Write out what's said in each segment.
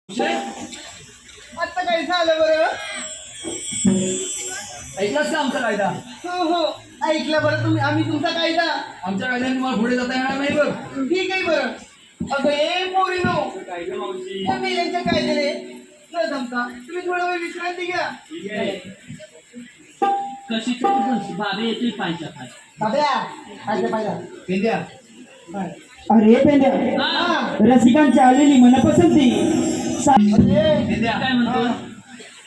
आता काय झालं बरं? ऐकलास का आमचा कायदा? हो हो ऐकलं बरं तुम्ही. आम्ही तुमचा कायदा. आमच्या कायद्याने तुम्हाला पुढे जाता येणार नाही बघ. ठीक आहे बरं. अगं ए पोरीनो, कायदा मावशी. त्या मेल्यांच्या कायद्याने न जमता तुम्ही थोडा वेळ विश्रांती घ्या. कशी तर बाबे येतोय पायच्या पाय. बाब्या पाहिजे पाहिजे पेंद्या अरे पेंड्या, हा, रसिकांची आलेली मनपसंती पेंद्या काय म्हणतो?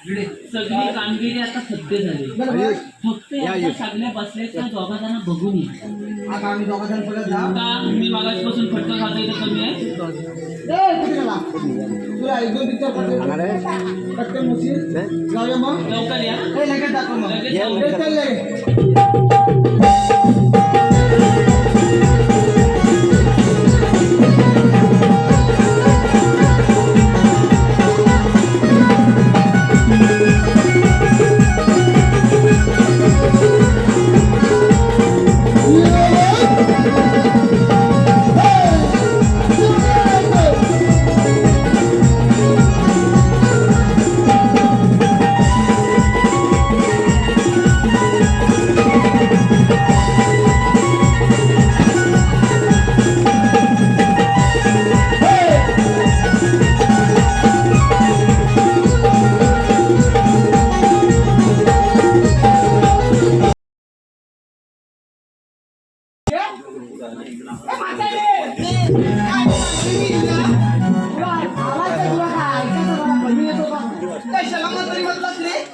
इकडे. सगळी कामगिरी आता सत्य झाली. फक्त या सगळ्या बसल्या त्या दोघा जणांना बघून ये. आता आम्ही दोघं जण बोलत जा. का मी मागासपासून फटका खातो इथं कमी आहे? ए कुठे गेला? तुला एक दोन पिक्चर पटकन मुशील जाऊया मग. लवकर या. ए लगेच जातो मग. लगेच जाऊ. ए, चल लगेच.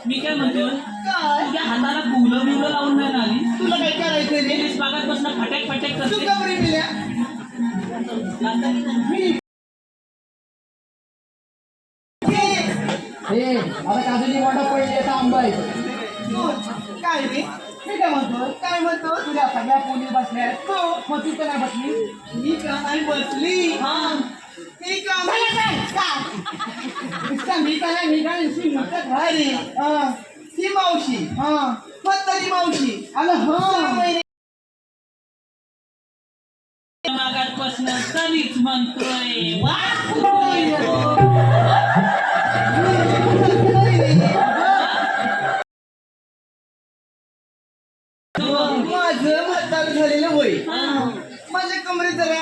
मी काय म्हणतो? काय? तुझ्या हाताला फुलं बिवलं लावून नाही ना आली. तुला काय करायचंय रे? पोलीस बागात बसणं फटाक फटाक तू करते. का बरी मिल्या? आता काजूची वाटा पडली आता आंबा आहे. काय रे? मी काय म्हणतो? काय म्हणतो? तुझ्या सगळ्या पोलीस बसल्या आहेत. हो. मग तू तर नाही बसली. मी का नाही बसली? हा. मी का मी काय अरे ही मावशी म्हातारी मावशी आलं मागात बसणं तरीच म्हणतोय. वा. माझं म्हातार झालेलं वय माझ्या कमरेत जरा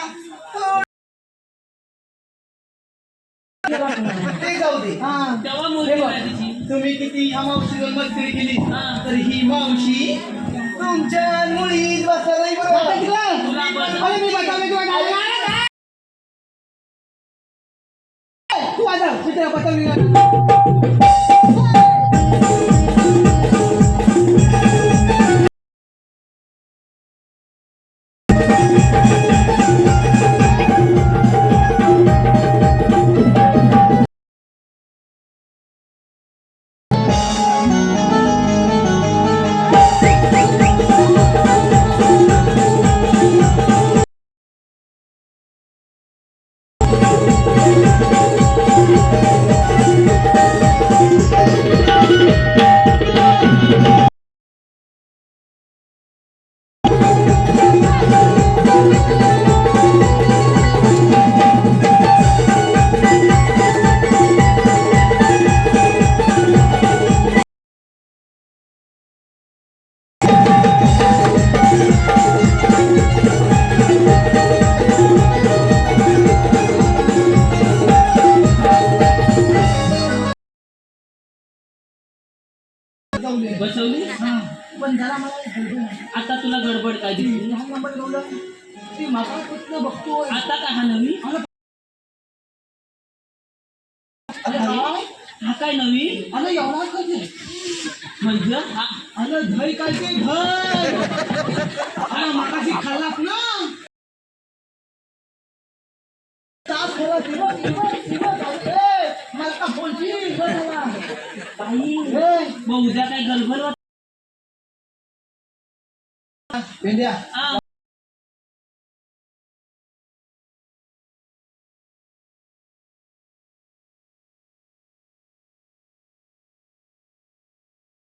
ते जाऊ दे. तेव्हा मोठी तिची. तुम्ही किती ह्या मावशीवर मस्करी केली हा. तर ही मावशी तुमच्या मुळीत बसायला बरोबर. तुला बस. तू आजा चित्र पटवली. बसवली. पण जरा मला आता तुला गडबड काय दिसली? हा नंबर लावला ती मागा कुठलं बघतोय. आता का हा नवी? हा काय नवी? अरे एवढा कधी म्हणजे अरे धय काय ते धय अरे मागाशी खाल्लास ना ताप मला का बोलची बाई, मग उद्या काय गलबल पेंड्या हा.